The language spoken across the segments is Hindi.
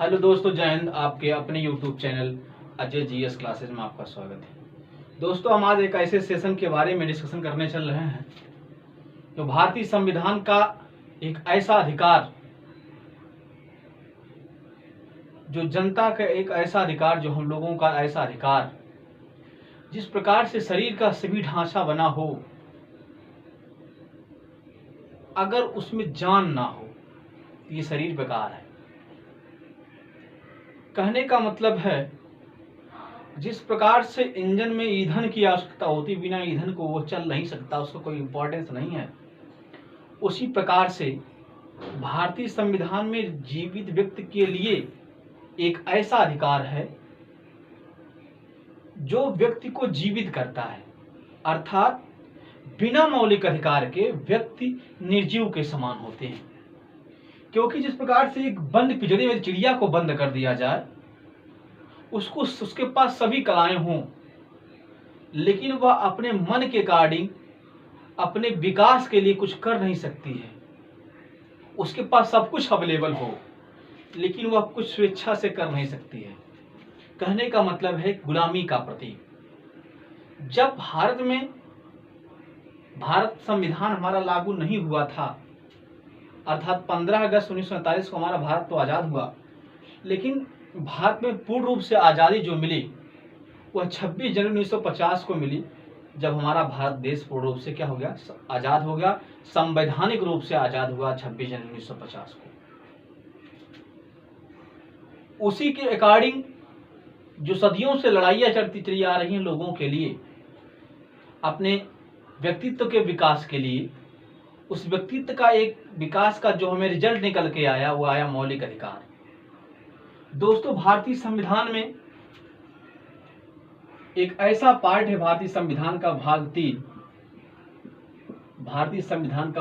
हेलो दोस्तों, जय हिंद। आपके अपने YouTube channel Ajay GS classes में आपका स्वागत है। दोस्तों, हम आज एक ऐसे सेशन के बारे में डिस्कशन करने चल रहे हैं जो भारतीय संविधान का एक ऐसा अधिकार, जो जनता का एक ऐसा अधिकार, जो हम लोगों का ऐसा अधिकार, जिस प्रकार से शरीर का सभी ढांचा बना हो, अगर उसमें जान ना हो ये शरीर बेकार है। कहने का मतलब है, जिस प्रकार से इंजन में ईंधन की आवश्यकता होती, बिना ईंधन को वो चल नहीं सकता, उसका कोई इंपॉर्टेंस नहीं है, उसी प्रकार से भारतीय संविधान में जीवित व्यक्ति के लिए एक ऐसा अधिकार है जो व्यक्ति को जीवित करता है। अर्थात बिना मौलिक अधिकार के व्यक्ति निर्जीव के समान होते हैं। क्योंकि जिस प्रकार से एक बंद पिंजरे में चिड़िया को बंद कर दिया जाए, उसके पास सभी कलाएं हों, लेकिन वह अपने मन के अकॉर्डिंग अपने विकास के लिए कुछ कर नहीं सकती है। उसके पास सब कुछ अवेलेबल हो, लेकिन वह कुछ स्वेच्छा से कर नहीं सकती है। कहने का मतलब है गुलामी का प्रतीक। जब भारत संविधान हमारा लागू नहीं हुआ था, अर्थात 15 अगस्त 1947 को हमारा भारत तो आज़ाद हुआ, लेकिन भारत में पूर्ण रूप से आज़ादी जो मिली वह 26 जनवरी 1950 को मिली, जब हमारा भारत देश पूर्ण रूप से क्या हो गया, आज़ाद हो गया, संवैधानिक रूप से आज़ाद हुआ 26 जनवरी 1950 को। उसी के अकॉर्डिंग जो सदियों से लड़ाइयाँ चलती चली आ रही हैं लोगों के लिए, अपने व्यक्तित्व के विकास के लिए, उस व्यक्तित्व का एक विकास का जो हमें रिजल्ट निकल के आया, वो आया मौलिक अधिकार। दोस्तों, भारतीय संविधान में एक ऐसा पार्ट है, भारतीय संविधान का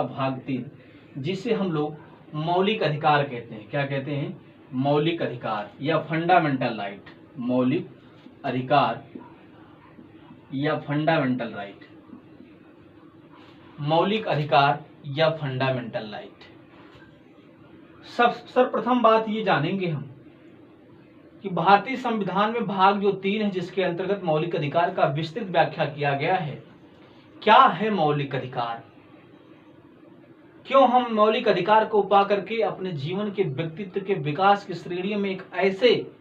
भाग 3, जिसे हम लोग मौलिक अधिकार कहते हैं। क्या कहते हैं? मौलिक अधिकार या फंडामेंटल राइट। मौलिक अधिकार या फंडामेंटल राइट। मौलिक अधिकार या फंडामेंटल राइट। सर्वप्रथम बात ये जानेंगे हम कि भारतीय संविधान में भाग जो 3 है, जिसके अंतर्गत मौलिक अधिकार का विस्तृत व्याख्या किया गया है। क्या है मौलिक अधिकार? क्यों हम मौलिक अधिकार को पा करके अपने जीवन के व्यक्तित्व के विकास की श्रेणी में एक ऐसे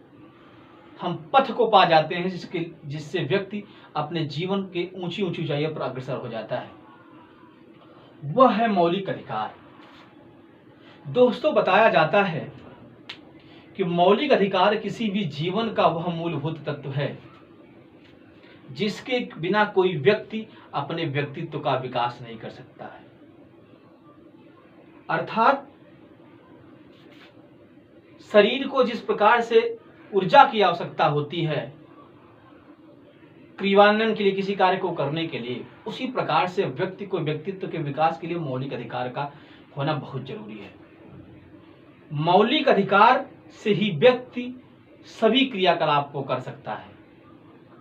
हम पथ को पा जाते हैं जिससे व्यक्ति अपने जीवन के ऊंची ऊंचाइयों पर अग्रसर हो जाता है? वह है मौलिक अधिकार। दोस्तों, बताया जाता है कि मौलिक अधिकार किसी भी जीवन का वह मूलभूत तत्व है जिसके बिना कोई व्यक्ति अपने व्यक्तित्व का विकास नहीं कर सकता है। अर्थात शरीर को जिस प्रकार से ऊर्जा की आवश्यकता होती है क्रियान्वयन के लिए, किसी कार्य को करने के लिए, उसी प्रकार से व्यक्ति को व्यक्तित्व के विकास के लिए मौलिक अधिकार का होना बहुत जरूरी है। मौलिक अधिकार से ही व्यक्ति सभी क्रियाकलाप को कर सकता है।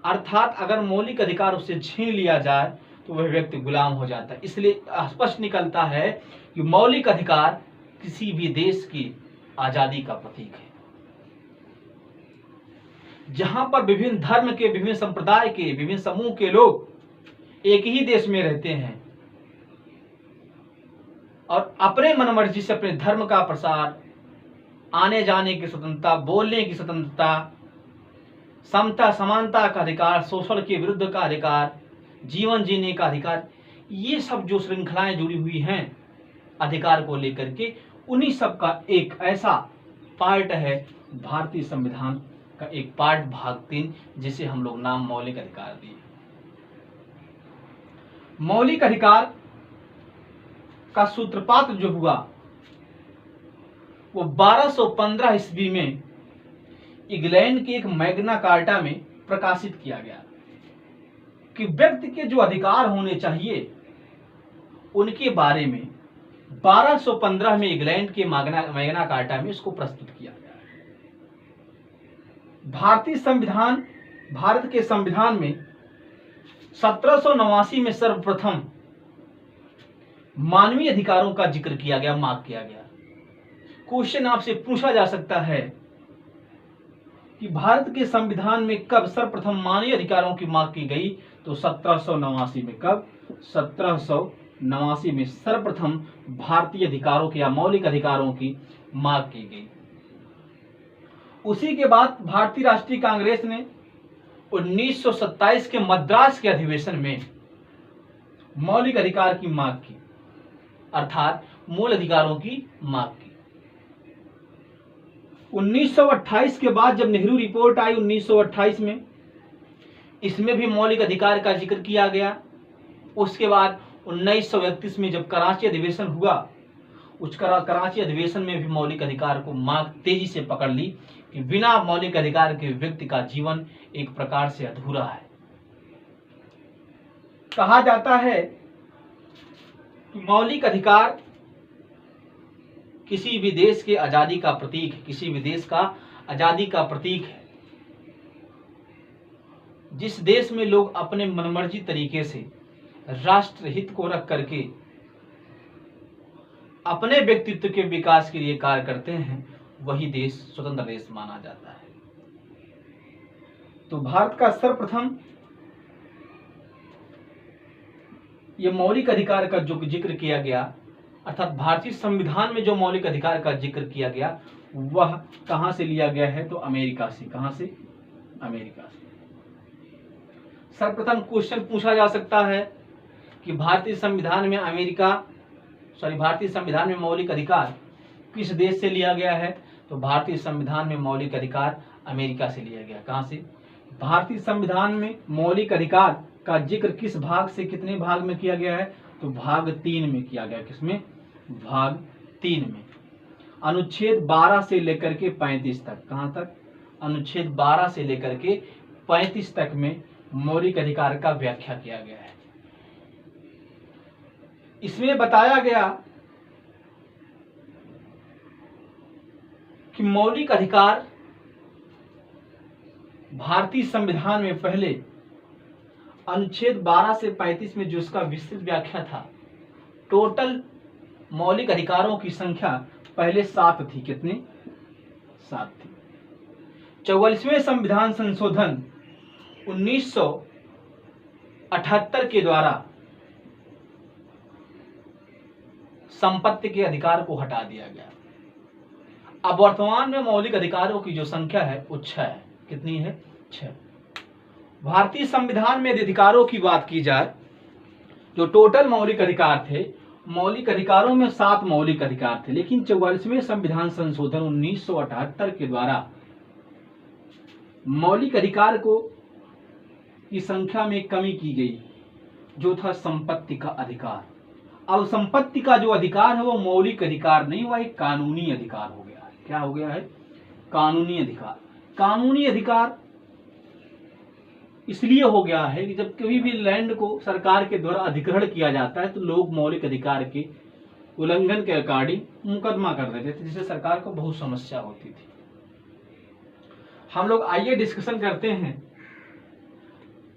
अर्थात अगर मौलिक अधिकार उससे छीन लिया जाए तो वह व्यक्ति गुलाम हो जाता है। इसलिए स्पष्ट निकलता है कि मौलिक अधिकार किसी भी देश की आजादी का प्रतीक है। जहां पर विभिन्न धर्म के, विभिन्न संप्रदाय के, विभिन्न समूह के लोग एक ही देश में रहते हैं और अपने मनमर्जी से अपने धर्म का प्रसार, आने जाने की स्वतंत्रता, बोलने की स्वतंत्रता, समता समानता का अधिकार, शोषण के विरुद्ध का अधिकार, जीवन जीने का अधिकार, ये सब जो श्रृंखलाएं जुड़ी हुई हैं अधिकार को लेकर के, उन्हीं सब का एक ऐसा पार्ट है भारतीय संविधान का एक पार्ट भाग 3, जिसे हम लोग नाम मौलिक अधिकार दिए। मौलिक अधिकार का सूत्रपात जो हुआ वो 1215 ईस्वी में इंग्लैंड के एक मैग्ना कार्टा में प्रकाशित किया गया कि व्यक्ति के जो अधिकार होने चाहिए उनके बारे में 1215 में इंग्लैंड के मैग्ना कार्टा में इसको प्रस्तुत किया गया। भारत के संविधान में 1789 में सर्वप्रथम मानवीय अधिकारों का जिक्र किया गया, मांग किया गया। क्वेश्चन आपसे पूछा जा सकता है कि भारत के संविधान में कब सर्वप्रथम मानवीय अधिकारों की मांग की गई, तो 1789 में। कब? 1789 में सर्वप्रथम भारतीय अधिकारों की या मौलिक अधिकारों की मांग की गई। उसी के बाद भारतीय राष्ट्रीय कांग्रेस ने 1927 के मद्रास के अधिवेशन में मौलिक अधिकार की मांग की, अर्थात मूल अधिकारों की मांग की। 1928 के बाद जब नेहरू रिपोर्ट आई 1928 में, इसमें भी मौलिक अधिकार का जिक्र किया गया। उसके बाद 1931 में जब कराची अधिवेशन हुआ, उस कराची अधिवेशन में भी मौलिक अधिकार को मांग तेजी से पकड़ ली कि बिना मौलिक अधिकार के व्यक्ति का जीवन एक प्रकार से अधूरा है। कहा जाता है कि मौलिक अधिकार किसी भी देश के आजादी का प्रतीक है, किसी भी देश का आजादी का प्रतीक है। जिस देश में लोग अपने मनमर्जी तरीके से राष्ट्र हित को रख करके अपने व्यक्तित्व के विकास के लिए कार्य करते हैं, वही देश स्वतंत्र देश माना जाता है। तो भारत का सर्वप्रथम ये मौलिक अधिकार का जो जिक्र किया गया, अर्थात भारतीय संविधान में जो मौलिक अधिकार का जिक्र किया गया, वह कहां से लिया गया है, तो अमेरिका से। कहां से? अमेरिका से। सर्वप्रथम क्वेश्चन पूछा जा सकता है कि भारतीय संविधान में मौलिक अधिकार किस देश से लिया गया है, तो भारतीय संविधान में मौलिक अधिकार अमेरिका से लिया गया। कहां से? भारतीय संविधान में मौलिक अधिकार का जिक्र किस भाग से कितने भाग में किया गया है, तो भाग 3 में किया गया। किसमें? भाग 3 में। अनुच्छेद 12 से लेकर के 35 तक। कहां तक? अनुच्छेद 12 से लेकर के 35 तक में मौलिक अधिकार का व्याख्या किया गया है। इसमें बताया गया कि मौलिक अधिकार भारतीय संविधान में पहले अनुच्छेद 12 से 35 में जो इसका विस्तृत व्याख्या था, टोटल मौलिक अधिकारों की संख्या पहले 7 थी। कितनी? 7 थी। 44वें संविधान संशोधन 1978 के द्वारा संपत्ति के अधिकार को हटा दिया गया। अब वर्तमान में मौलिक अधिकारों की जो संख्या है वो 6 है। कितनी है? 6। भारतीय संविधान में यदि अधिकारों की बात की जाए, जो टोटल मौलिक अधिकार थे, मौलिक अधिकारों में 7 मौलिक अधिकार थे, लेकिन 44वें संविधान संशोधन 1978 के द्वारा मौलिक अधिकार को की संख्या में कमी की गई, जो था संपत्ति का अधिकार। अब संपत्ति का जो अधिकार है वो मौलिक अधिकार नहीं, वह एक कानूनी अधिकार हो गया है। क्या हो गया है? कानूनी अधिकार। कानूनी अधिकार इसलिए हो गया है कि जब कभी भी लैंड को सरकार के द्वारा अधिग्रहण किया जाता है, तो लोग मौलिक अधिकार के उल्लंघन के अकॉर्डिंग मुकदमा कर देते थे, जिससे सरकार को बहुत समस्या होती थी। हम लोग आइए डिस्कशन करते हैं।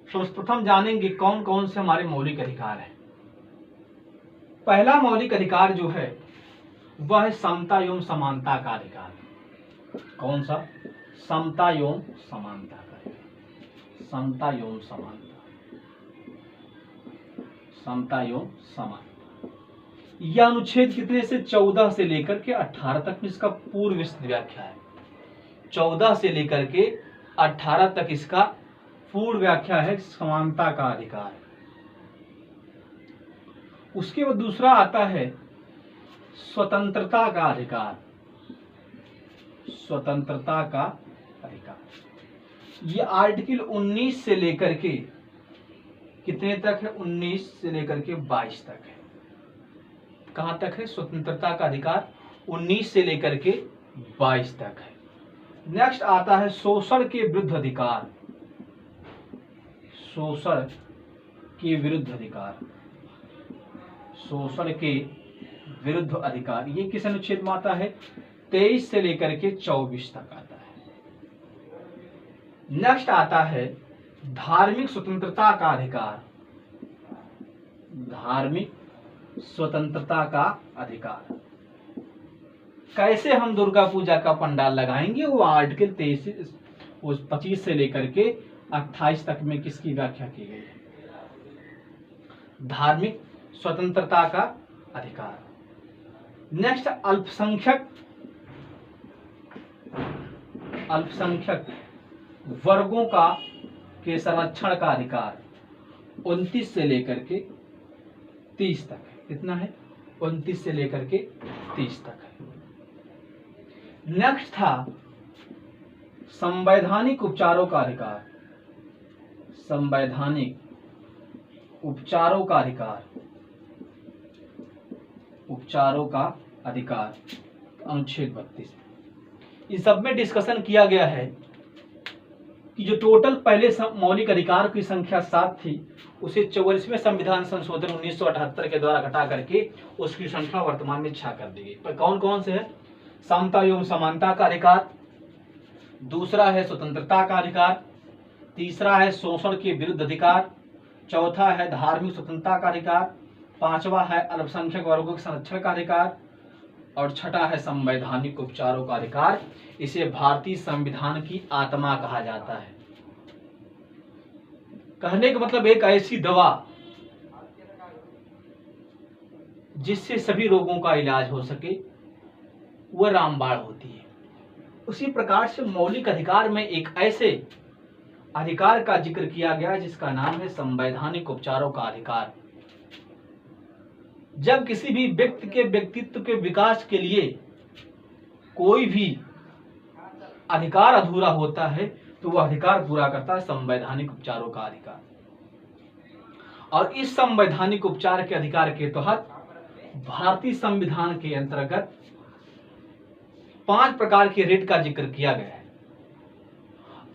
सर्वप्रथम जानेंगे कौन कौन से हमारे मौलिक अधिकार हैं। पहला मौलिक अधिकार जो है वह है समता एवं समानता का अधिकार। कौन सा? समता एवं समानता का। समता एवं समानता। समता एवं समानता। यह अनुच्छेद कितने से 14 से लेकर के 18 तक में इसका पूर्व विस्तृत व्याख्या है। 14 से लेकर के 18 तक इसका पूर्व व्याख्या है समानता का अधिकार। उसके बाद दूसरा आता है स्वतंत्रता का अधिकार। स्वतंत्रता का अधिकार ये आर्टिकल 19 से लेकर के कितने तक है? 19 से लेकर के 22 तक है। कहां तक है स्वतंत्रता का अधिकार? 19 से लेकर के 22 तक है। नेक्स्ट आता है शोषण के विरुद्ध अधिकार। शोषण के विरुद्ध अधिकार। शोषण के विरुद्ध अधिकार ये किस अनुच्छेद में आता है? 23 से लेकर के 24 तक आता है। नेक्स्ट आता है धार्मिक स्वतंत्रता का अधिकार। धार्मिक स्वतंत्रता का अधिकार। कैसे हम दुर्गा पूजा का पंडाल लगाएंगे, वो आर्टिकल उस 25 से लेकर के 28 तक में किसकी व्याख्या की गई है? धार्मिक स्वतंत्रता का अधिकार। नेक्स्ट, अल्पसंख्यक वर्गों के संरक्षण का अधिकार 29 से लेकर के 30 तक है। कितना है? 29 से लेकर के 30 तक है। नेक्स्ट था संवैधानिक उपचारों का अधिकार। संवैधानिक उपचारों का अधिकार, उपचारों का अधिकार अनुच्छेद 32। इस सब में डिस्कशन किया गया है कि जो टोटल पहले मौलिक अधिकार की संख्या 7 थी, उसे 44वें संविधान संशोधन 1978 के द्वारा घटा करके उसकी संख्या वर्तमान में 6 कर दी गई। पर कौन कौन से है? समता एवं समानता का अधिकार, दूसरा है स्वतंत्रता का अधिकार, तीसरा है शोषण के विरुद्ध अधिकार, चौथा है धार्मिक स्वतंत्रता का अधिकार, पांचवा है अल्पसंख्यक वर्गों के संरक्षण का अधिकार और छठा है संवैधानिक उपचारों का अधिकार। इसे भारतीय संविधान की आत्मा कहा जाता है। कहने का मतलब एक ऐसी दवा जिससे सभी रोगों का इलाज हो सके, वह रामबाण होती है। उसी प्रकार से मौलिक अधिकार में एक ऐसे अधिकार का जिक्र किया गया जिसका नाम है संवैधानिक उपचारों का अधिकार। जब किसी भी व्यक्ति के व्यक्तित्व के विकास के लिए कोई भी अधिकार अधूरा होता है तो वह अधिकार पूरा करता है संवैधानिक उपचारों का अधिकार। और इस संवैधानिक उपचार के अधिकार के तहत भारतीय संविधान के अंतर्गत 5 प्रकार के रिट का जिक्र किया गया है।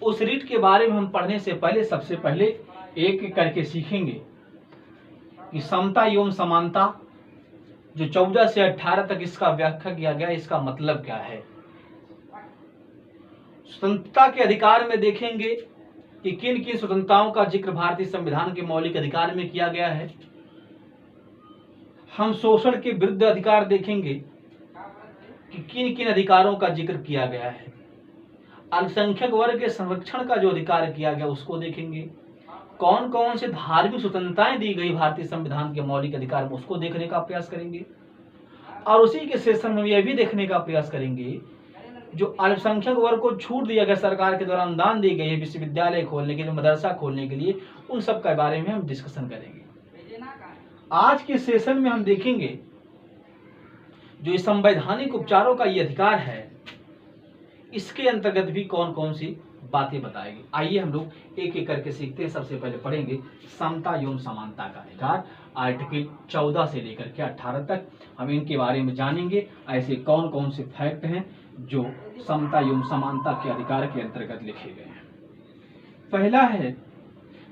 उस रिट के बारे में हम पढ़ने से पहले सबसे पहले एक एक करके सीखेंगे कि समता एवं समानता जो 14 से 18 तक इसका व्याख्या किया गया, इसका मतलब क्या है। स्वतंत्रता के अधिकार में देखेंगे कि किन किन स्वतंत्रताओं का जिक्र भारतीय संविधान के मौलिक अधिकार में किया गया है। हम शोषण के विरुद्ध अधिकार देखेंगे कि किन किन अधिकारों का जिक्र किया गया है। अल्पसंख्यक वर्ग के संरक्षण का जो अधिकार किया गया उसको देखेंगे। कौन कौन से धार्मिक स्वतंत्रताएं दी गई भारतीय संविधान के मौलिक अधिकार में, उसको देखने का प्रयास करेंगे। और उसी के सेशन में यह भी देखने का प्रयास करेंगे जो अल्पसंख्यक वर्ग को छूट दिया गया, सरकार के द्वारा अनुदान दी गई है विश्वविद्यालय खोलने के लिए, मदरसा खोलने के लिए, उन सब के बारे में हम डिस्कशन करेंगे। आज के सेशन में हम देखेंगे जो संवैधानिक उपचारों का ये अधिकार है, इसके अंतर्गत भी कौन कौन सी बातें बताएगी। आइए हम लोग एक एक करके सीखते हैं। सबसे पहले पढ़ेंगे समता एवं समानता का अधिकार, आर्टिकल 14 से लेकर के 18 तक हम इनके बारे में जानेंगे। ऐसे कौन कौन से फैक्ट हैं जो समता एवं समानता के अधिकार के अंतर्गत लिखे गए हैं। पहला है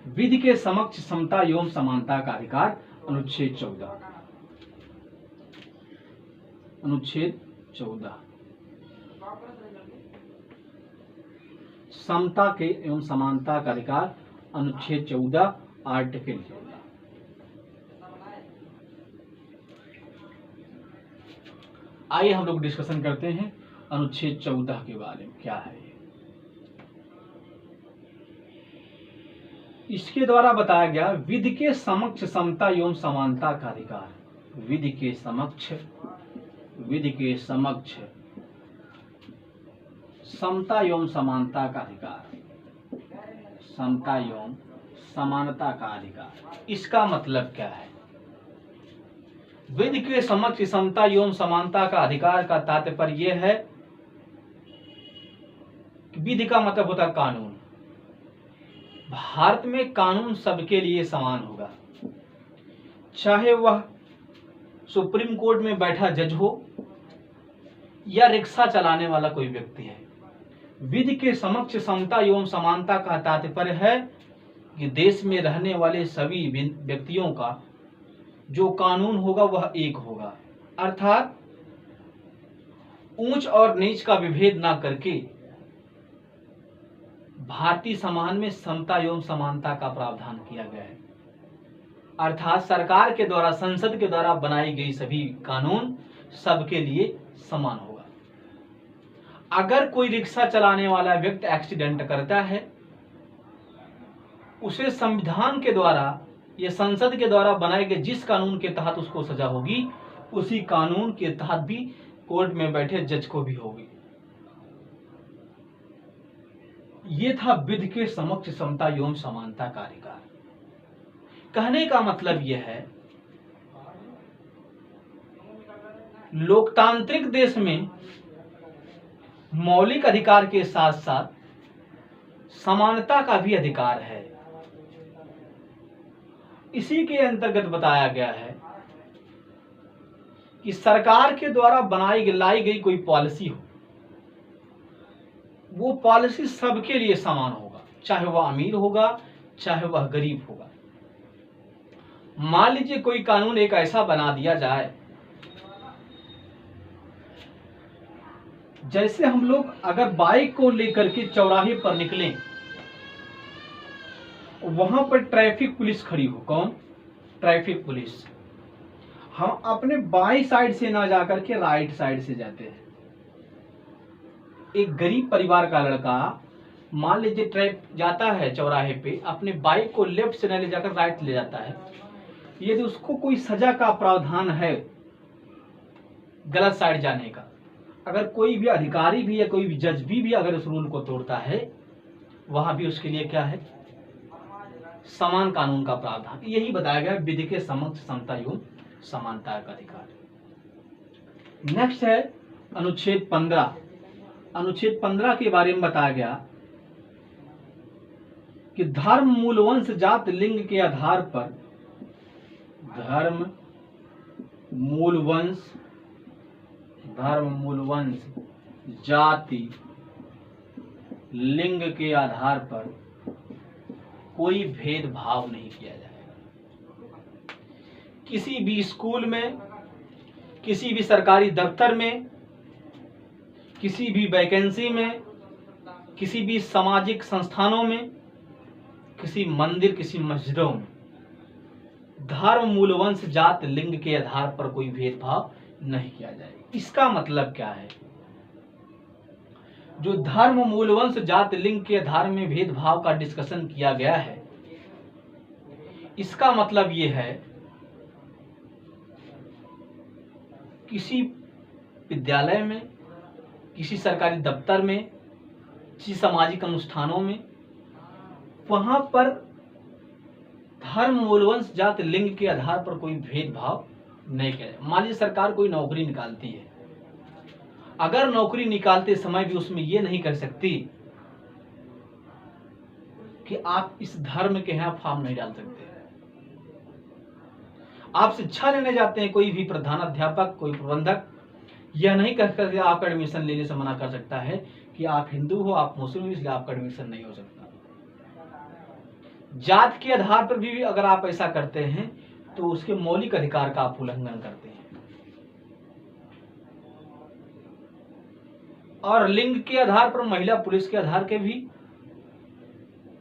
विधि के समक्ष समता एवं समानता का अधिकार, अनुच्छेद 14। अनुच्छेद 14 समता के एवं समानता का अधिकार, अनुच्छेद 14 आर्टिकल 14। आइए हम लोग डिस्कशन करते हैं अनुच्छेद 14 के बारे में। क्या है इसके द्वारा बताया गया विधि के समक्ष समता एवं समानता का अधिकार। विधि के समक्ष समता एवं समानता का अधिकार, समता एवं समानता का अधिकार। इसका मतलब क्या है? विधि के समक्ष समता एवं समानता का अधिकार का तात्पर्य यह है कि विधि का मतलब होता है कानून। भारत में कानून सबके लिए समान होगा, चाहे वह सुप्रीम कोर्ट में बैठा जज हो या रिक्शा चलाने वाला कोई व्यक्ति है। विधि के समक्ष समता एवं समानता का तात्पर्य है कि देश में रहने वाले सभी व्यक्तियों का जो कानून होगा वह एक होगा, अर्थात ऊंच और नीच का विभेद ना करके भारतीय समाज में समता एवं समानता का प्रावधान किया गया है। अर्थात सरकार के द्वारा, संसद के द्वारा बनाई गई सभी कानून सबके लिए समान होगा। अगर कोई रिक्शा चलाने वाला व्यक्ति एक्सीडेंट करता है, उसे संविधान के द्वारा या संसद के द्वारा बनाए गए जिस कानून के तहत उसको सजा होगी, उसी कानून के तहत भी कोर्ट में बैठे जज को भी होगी। ये था विधि के समक्ष समता एवं समानता का अधिकार। कहने का मतलब यह है, लोकतांत्रिक देश में मौलिक अधिकार के साथ साथ समानता का भी अधिकार है। इसी के अंतर्गत बताया गया है कि सरकार के द्वारा लाई गई कोई पॉलिसी हो, वो पॉलिसी सबके लिए समान होगा, चाहे वह अमीर होगा चाहे वह गरीब होगा। मान लीजिए कोई कानून एक ऐसा बना दिया जाए, जैसे हम लोग अगर बाइक को लेकर के चौराहे पर निकलें, वहां पर ट्रैफिक पुलिस खड़ी हो। कौन? Traffic police. हम अपने बाई साइड से ना जाकर के राइट साइड से जाते हैं। एक गरीब परिवार का लड़का मान लीजिए ट्रैफिक जाता है चौराहे पे, अपने बाइक को लेफ्ट से न ले जाकर राइट ले जाता है। यदि उसको कोई सजा का प्रावधान है गलत साइड जाने का, अगर कोई भी अधिकारी भी या कोई भी जज भी अगर उस रूल को तोड़ता है, वहां भी उसके लिए क्या है? समान कानून का प्रावधान। यही बताया गया विधि के समक्ष समता एवं समानता का अधिकार। नेक्स्ट है अनुच्छेद 15। अनुच्छेद 15 के बारे में बताया गया कि धर्म, मूल वंश, जात, लिंग के आधार पर धर्म, मूल वंश, जाति, लिंग के आधार पर कोई भेदभाव नहीं किया जाएगा। किसी भी स्कूल में, किसी भी सरकारी दफ्तर में, किसी भी वैकेंसी में, किसी भी सामाजिक संस्थानों में, किसी मंदिर, किसी मस्जिदों में धर्म, मूल वंश, जात, लिंग के आधार पर कोई भेदभाव नहीं किया जाएगा। इसका मतलब क्या है? जो धर्म, मूल वंश, जात, लिंग के आधार में भेदभाव का डिस्कशन किया गया है, इसका मतलब ये है किसी विद्यालय में, किसी सरकारी दफ्तर में, किसी सामाजिक अनुष्ठानों में, वहां पर धर्म, मूल वंश, जात, लिंग के आधार पर कोई भेदभाव नहीं किया जाए। मान लीजिए सरकार कोई नौकरी निकालती है, अगर नौकरी निकालते समय भी उसमें यह नहीं कर सकती कि आप इस धर्म के हैं, आप फॉर्म नहीं डाल सकते। आप शिक्षा लेने जाते हैं, कोई भी प्रधानाध्यापक, कोई प्रबंधक यह नहीं कह सकते आपका एडमिशन लेने से मना कर सकता है कि आप हिंदू हो, आप मुस्लिम हो, इसलिए आपका एडमिशन नहीं हो सकता। जात के आधार पर भी अगर आप ऐसा करते हैं तो उसके मौलिक अधिकार का आप उल्लंघन करते हैं। और लिंग के आधार पर, महिला पुरुष के आधार के भी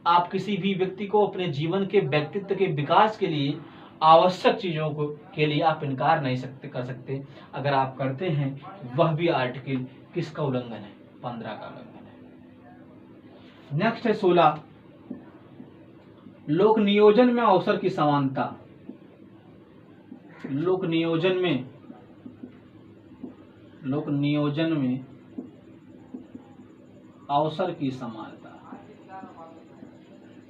आप किसी भी व्यक्ति को अपने जीवन के व्यक्तित्व के विकास के लिए आवश्यक चीजों को के लिए आप इनकार नहीं कर सकते। अगर आप करते हैं, वह भी आर्टिकल किसका उल्लंघन है? 15 का उल्लंघन है। नेक्स्ट है 16, लोक नियोजन में अवसर की समानता। लोक नियोजन में अवसर की समानता।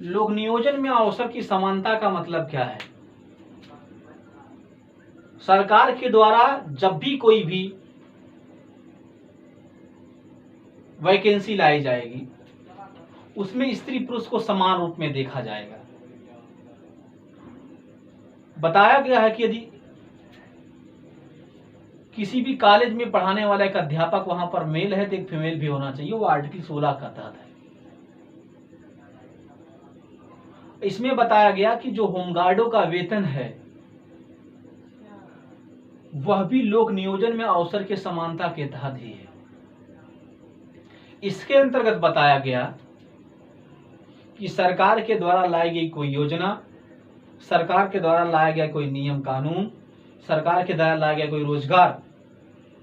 लोक नियोजन में अवसर की समानता का मतलब क्या है? सरकार के द्वारा जब भी कोई भी वैकेंसी लाई जाएगी, उसमें स्त्री पुरुष को समान रूप में देखा जाएगा। बताया गया है कि यदि किसी भी कॉलेज में पढ़ाने वाला एक अध्यापक वहां पर मेल है तो एक फीमेल भी होना चाहिए। वो आर्टिकल 16 का तहत है। इसमें बताया गया कि जो होमगार्डों का वेतन है वह भी लोक नियोजन में अवसर के समानता के तहत ही है। इसके अंतर्गत बताया गया कि सरकार के द्वारा लाई गई कोई योजना, सरकार के द्वारा लाया गया कोई नियम कानून, सरकार के द्वारा लाया गया कोई रोजगार,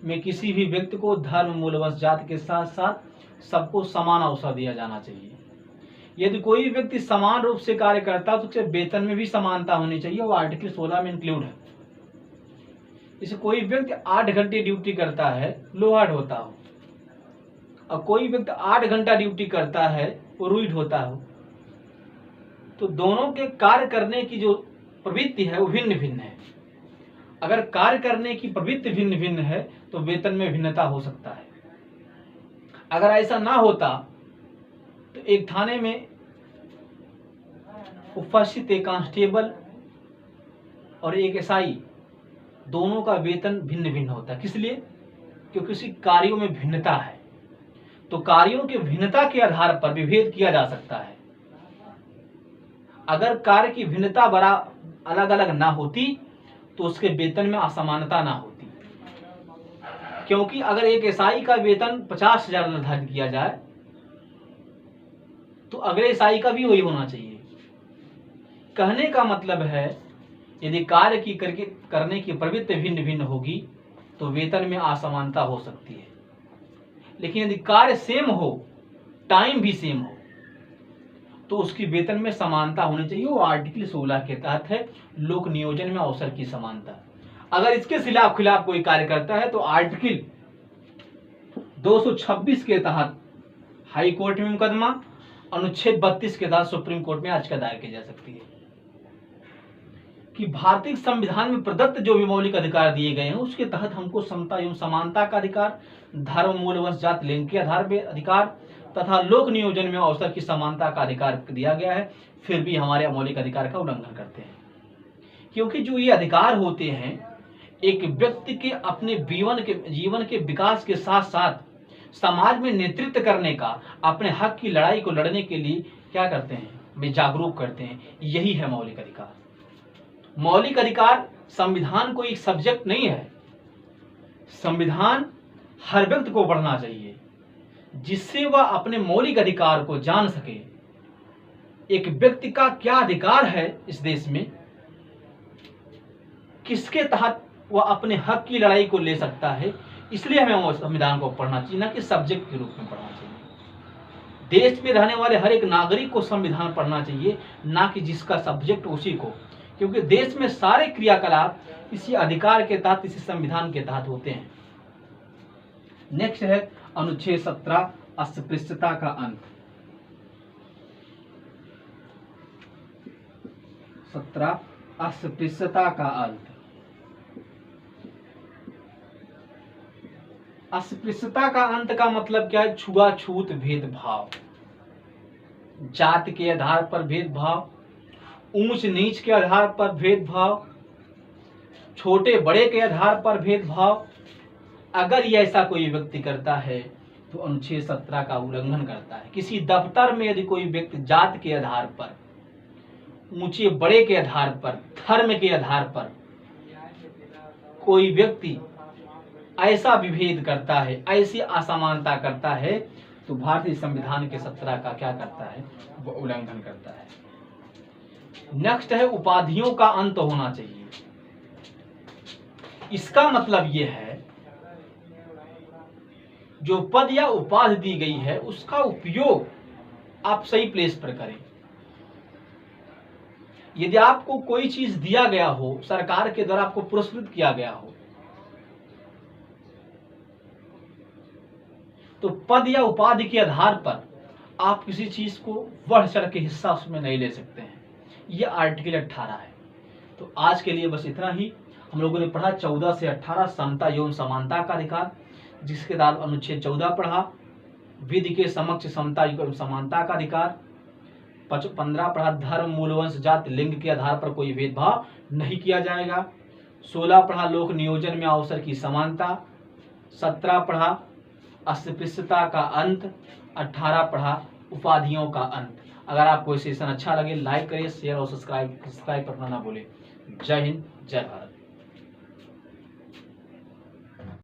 में किसी भी व्यक्ति को धर्म, मूल, वंश, जाति के साथ साथ सबको समान अवसर दिया जाना चाहिए। यदि कोई व्यक्ति समान रूप से कार्य करता है तो उसके वेतन में भी समानता होनी चाहिए, वो आर्टिकल 16 में इंक्लूड है। जैसे कोई व्यक्ति 8 घंटे ड्यूटी करता है, लोहार्ड होता हो, और कोई व्यक्ति 8 घंटा ड्यूटी करता है, वो रूइड होता हो, तो दोनों के कार्य करने की जो प्रवृत्ति है वो भिन्न भिन्न है। अगर कार्य करने की प्रवृत्ति भिन्न भिन्न है तो वेतन में भिन्नता हो सकता है। अगर ऐसा ना होता तो एक थाने में उपस्थित एक कांस्टेबल और एक एसआई दोनों का वेतन भिन्न भिन्न होता है। किस लिए? क्योंकि उसी कार्यों में भिन्नता है। तो कार्यों की भिन्नता के आधार पर विभेद किया जा सकता है। अगर कार्य की भिन्नता बड़ा अलग अलग ना होती तो उसके वेतन में असमानता ना होती। क्योंकि अगर एक एसआई का वेतन 50,000 निर्धारित किया जाए तो अगले एसआई का भी वही होना चाहिए। कहने का मतलब है यदि कार्य की करने की प्रवृत्ति भिन्न भिन्न होगी तो वेतन में असमानता हो सकती है। लेकिन यदि कार्य सेम हो, टाइम भी सेम हो, तो उसकी वेतन में समानता होनी चाहिए। वो आर्टिकल 16 के तहत है, लोक नियोजन में अवसर की समानता। अगर इसके खिलाफ कोई कार्य करता है तो आर्टिकल 226 के तहत हाई कोर्ट में मुकदमा, अनुच्छेद 32 के तहत सुप्रीम कोर्ट में याचिका दायर की जा सकती है। कि भारतीय संविधान में प्रदत्त जो भी मौलिक अधिकार दिए गए हैं उसके तहत हमको समता एवं समानता का अधिकार, धर्म, मूल, वंश, जाति, लिंग के आधार पर अधिकार तथा लोक नियोजन में अवसर की समानता का अधिकार दिया गया है, फिर भी हमारे मौलिक अधिकार का उल्लंघन करते हैं। क्योंकि जो ये अधिकार होते हैं एक व्यक्ति के अपने जीवन के विकास के साथ साथ समाज में नेतृत्व करने का, अपने हक की लड़ाई को लड़ने के लिए क्या करते हैं, वे जागरूक करते हैं। यही है मौलिक अधिकार। मौलिक अधिकार संविधान कोई सब्जेक्ट नहीं है। संविधान हर व्यक्ति को पढ़ना चाहिए जिससे वह अपने मौलिक अधिकार को जान सके। एक व्यक्ति का क्या अधिकार है इस देश में, किसके तहत वह अपने हक की लड़ाई को ले सकता है, इसलिए हमें संविधान को पढ़ना चाहिए, ना कि सब्जेक्ट के रूप में पढ़ना चाहिए। देश में रहने वाले हर एक नागरिक को संविधान पढ़ना चाहिए, ना कि जिसका सब्जेक्ट उसी को। क्योंकि देश में सारे क्रियाकलाप इसी अधिकार के तहत, इसी संविधान के तहत होते हैं। नेक्स्ट है अनुच्छेद 17, अस्पृश्यता का अंत। 17, अस्पृश्यता का अंत। अस्पृश्यता का अंत का मतलब क्या है? छुआछूत भेदभाव, जाति के आधार पर भेदभाव, ऊंच नीच के आधार पर भेदभाव, छोटे बड़े के आधार पर भेदभाव। अगर ये ऐसा कोई व्यक्ति करता है तो अनुच्छेद 17 का उल्लंघन करता है। किसी दफ्तर में यदि कोई व्यक्ति जात के आधार पर, ऊंचे बड़े के आधार पर, धर्म के आधार पर कोई व्यक्ति ऐसा विभेद करता है, ऐसी असमानता करता है, तो भारतीय संविधान के 17 का क्या करता है? वो उल्लंघन करता है। नेक्स्ट है उपाधियों का अंत होना चाहिए। इसका मतलब यह है जो पद या उपाधि दी गई है उसका उपयोग आप सही प्लेस पर करें। यदि आपको कोई चीज दिया गया हो, सरकार के द्वारा आपको पुरस्कृत किया गया हो, तो पद या उपाधि के आधार पर आप किसी चीज को बढ़ चढ़ के हिस्सा उसमें नहीं ले सकते हैं। यह आर्टिकल 18 है। तो आज के लिए बस इतना ही। हम लोगों ने पढ़ा 14 से 18 समता एवं समानता का अधिकार, जिसके तहत अनुच्छेद 14 पढ़ा, विधि के समक्ष समता एवं समानता का अधिकार। 15 पढ़ा, धर्म, मूल, वंश, जाति, लिंग के आधार पर कोई भेदभाव नहीं किया जाएगा। 16 पढ़ा, लोक नियोजन में अवसर की समानता। 17 पढ़ा, अस्पृश्यता का अंत। 18 पढ़ा, उपाधियों का अंत। अगर आपको ये सेशन अच्छा लगे लाइक करिए, शेयर और सब्सक्राइब करना ना भूलें। जय हिंद, जय भारत।